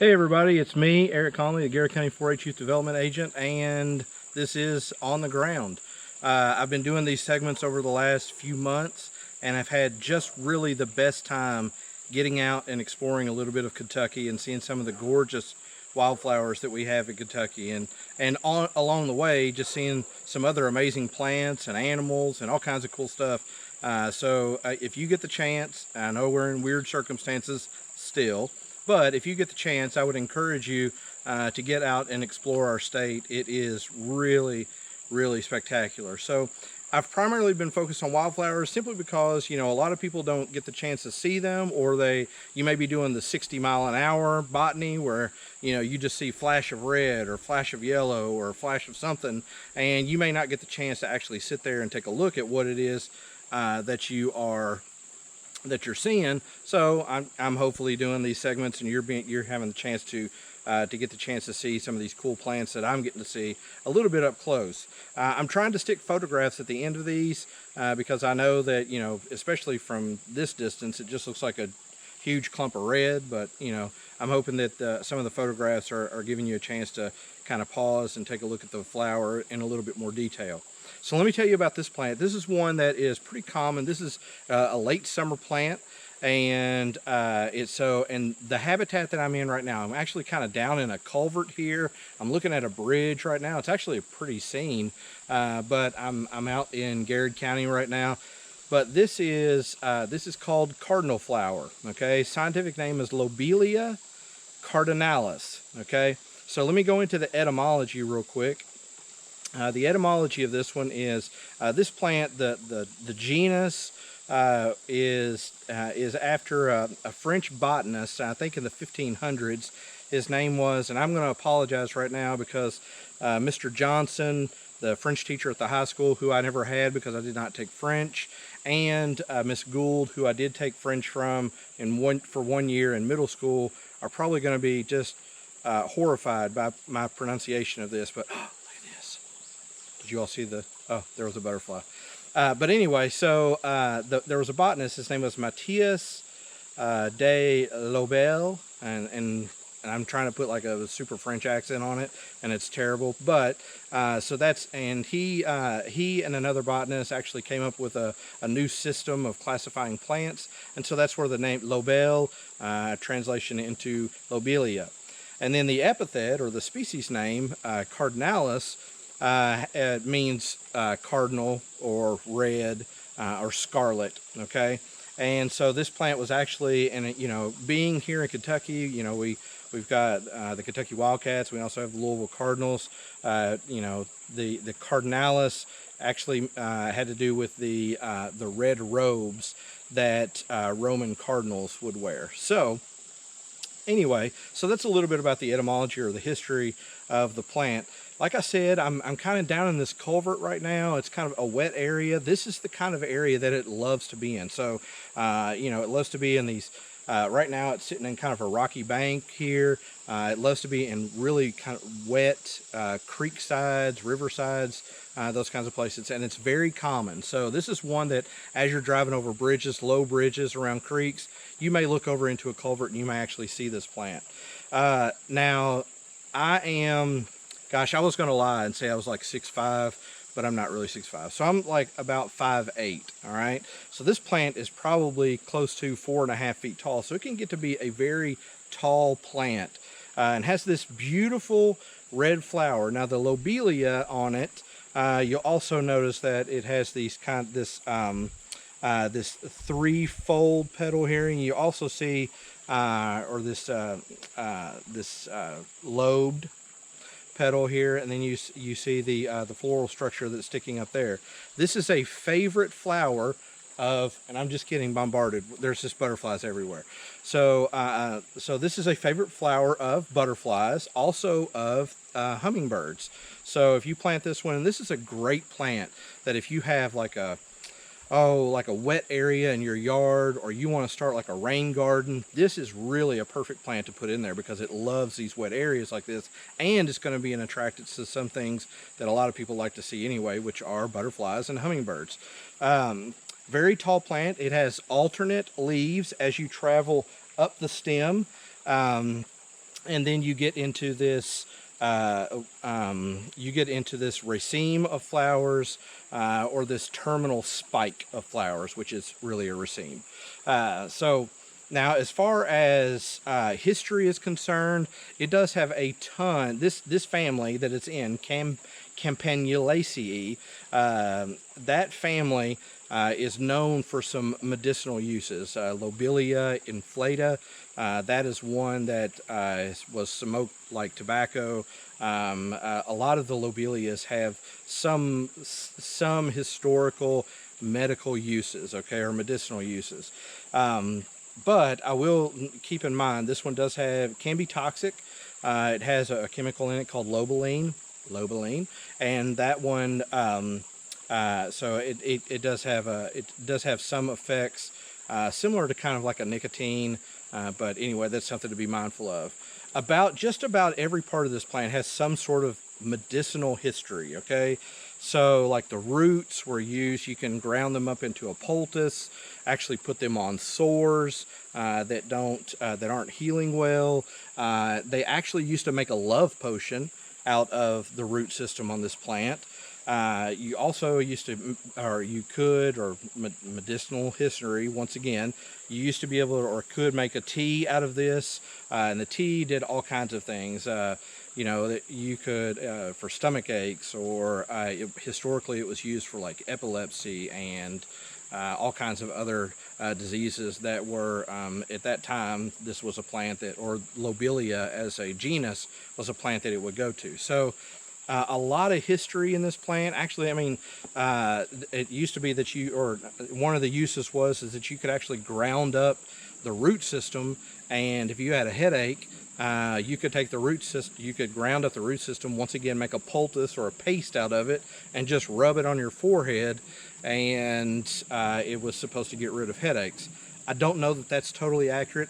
Hey everybody, it's me, Eric Comley, the Garrard County 4-H Youth Development Agent, and this is On the Ground. I've been doing these segments over the last few months, and I've had just really the best time getting out and exploring a little bit of Kentucky and seeing some of the gorgeous wildflowers that we have in Kentucky, and along the way just seeing some other amazing plants and animals and all kinds of cool stuff. If you get the chance, I know we're in weird circumstances still, but if you get the chance, I would encourage you to get out and explore our state. It is really, really spectacular. So I've primarily been focused on wildflowers simply because, a lot of people don't get the chance to see them, or you may be doing the 60-mile-an-hour botany where, you just see flash of red or flash of yellow or flash of something, and you may not get the chance to actually sit there and take a look at what it is that you're seeing. So I'm hopefully doing these segments, and you're having the chance to get the chance to see some of these cool plants that I'm getting to see a little bit up close. I'm trying to stick photographs at the end of these because I know that, especially from this distance, it just looks like a huge clump of red, but I'm hoping that some of the photographs are giving you a chance to kind of pause and take a look at the flower in a little bit more detail. So let me tell you about this plant. This is one that is pretty common. This is a late summer plant, and and the habitat that I'm in right now, I'm actually kind of down in a culvert here. I'm looking at a bridge right now. It's actually a pretty scene, but I'm out in Garrard County right now. But this is called cardinal flower. Okay, scientific name is Lobelia cardinalis. Okay, so let me go into the etymology real quick. The etymology of this one is this plant, the genus is after a French botanist, I think in the 1500s. His name was, and I'm going to apologize right now because Mr. Johnson, the French teacher at the high school, who I never had because I did not take French, and Miss Gould, who I did take French from for 1 year in middle school, are probably going to be just horrified by my pronunciation of this. But did you all see oh, there was a butterfly. But anyway, so there was a botanist. His name was Matthias de Lobelia, and I'm trying to put like a super French accent on it, and it's terrible. But he and another botanist actually came up with a new system of classifying plants, and so that's where the name Lobelia translation into Lobelia. And then the epithet, or the species name, Cardinalis, it means cardinal or red or scarlet. Okay, and so this plant was actually, and being here in Kentucky, we've got the Kentucky Wildcats. We also have the Louisville Cardinals. The Cardinalis actually had to do with the red robes that Roman cardinals would wear. So anyway, so that's a little bit about the etymology or the history of the plant. Like I said, I'm kind of down in this culvert right now. It's kind of a wet area. This is the kind of area that it loves to be in. So, it loves to be in these, right now it's sitting in kind of a rocky bank here. It loves to be in really kind of wet creek sides, river sides, those kinds of places. And it's very common. So this is one that as you're driving over bridges, low bridges around creeks, you may look over into a culvert and you may actually see this plant. Now, I was going to lie and say I was like 6'5", but I'm not really 6'5". So I'm like about 5'8", all right? So this plant is probably close to 4.5 feet tall. So it can get to be a very tall plant and has this beautiful red flower. Now the lobelia on it, you'll also notice that it has this three-fold petal here, and you also see this lobed petal here, and then you see the floral structure that's sticking up there. This is a favorite flower of, and I'm just getting bombarded. There's just butterflies everywhere. So this is a favorite flower of butterflies, also of hummingbirds. So if you plant this one, and this is a great plant that if you have like a wet area in your yard, or you want to start like a rain garden, this is really a perfect plant to put in there because it loves these wet areas like this, and it's going to be an attractant to some things that a lot of people like to see anyway, which are butterflies and hummingbirds. Very tall plant. It has alternate leaves as you travel up the stem. and then you get into this raceme of flowers, or this terminal spike of flowers, which is really a raceme. So now, as far as history is concerned, it does have a ton. This family that it's in, Campanulaceae, that family is known for some medicinal uses. Lobelia inflata, that is one that was smoked like tobacco. A lot of the lobelias have some historical medical uses, okay, or medicinal uses. But I will keep in mind, this one can be toxic. It has a chemical in it called lobeline, and that one, so it does have some effects similar to kind of like a nicotine, but anyway, that's something to be mindful of. Just about every part of this plant has some sort of medicinal history, okay? So like the roots were used, you can ground them up into a poultice, actually put them on sores that aren't healing well. They actually used to make a love potion out of the root system on this plant. You also used to, or you could, or medicinal history, once again, you used to be able to, or could make a tea out of this, and the tea did all kinds of things. You know, that you could, for stomach aches, or historically it was used for like epilepsy and all kinds of other diseases that were, at that time, this was a plant that, or Lobelia as a genus, was a plant that it would go to. So a lot of history in this plant. Actually, I mean, it used to be that one of the uses is that you could actually ground up the root system, and if you had a headache, you could take the root system, you could ground up the root system, once again make a poultice or a paste out of it, and just rub it on your forehead, and it was supposed to get rid of headaches. I don't know that that's totally accurate,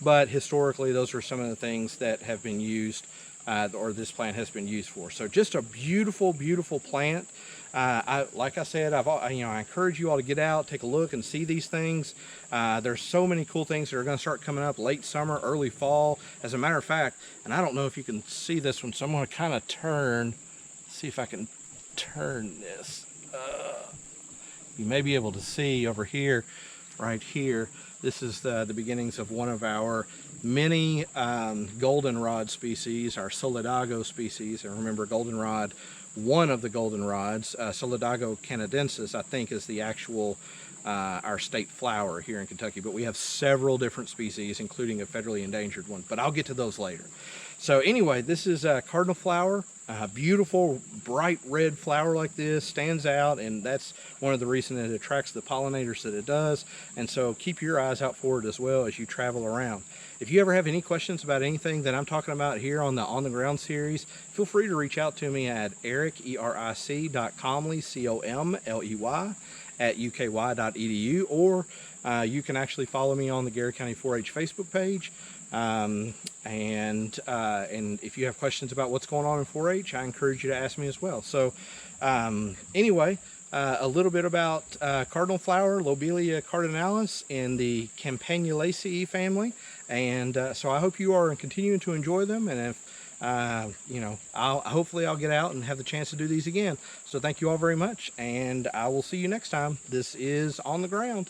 but historically those are some of the things that have been used, or this plant has been used for. So just a beautiful, beautiful plant. Like I said, I encourage you all to get out, take a look, and see these things. There's so many cool things that are going to start coming up late summer, early fall. As a matter of fact, and I don't know if you can see this one, so I'm going to kind of see if I can turn this. You may be able to see over here, right here. This is the beginnings of one of our many goldenrod species, our Solidago species. And remember, goldenrod, one of the goldenrods, Solidago canadensis, I think is the actual our state flower here in Kentucky. But we have several different species, including a federally endangered one. But I'll get to those later. So anyway, this is a cardinal flower. Beautiful, bright red flower like this stands out, and that's one of the reasons that it attracts the pollinators that it does. And so keep your eyes out for it as well as you travel around. If you ever have any questions about anything that I'm talking about here on the On the Ground series, feel free to reach out to me at Eric, ERIC.Comley, COMLEY, at uky.edu, or you can actually follow me on the Garrard County 4-H Facebook page. And if you have questions about what's going on in 4-H, I encourage you to ask me as well. So anyway, a little bit about cardinal flower, Lobelia cardinalis, in the Campanulaceae family. And so I hope you are continuing to enjoy them. And if hopefully I'll get out and have the chance to do these again. So thank you all very much, and I will see you next time. This is On the Ground.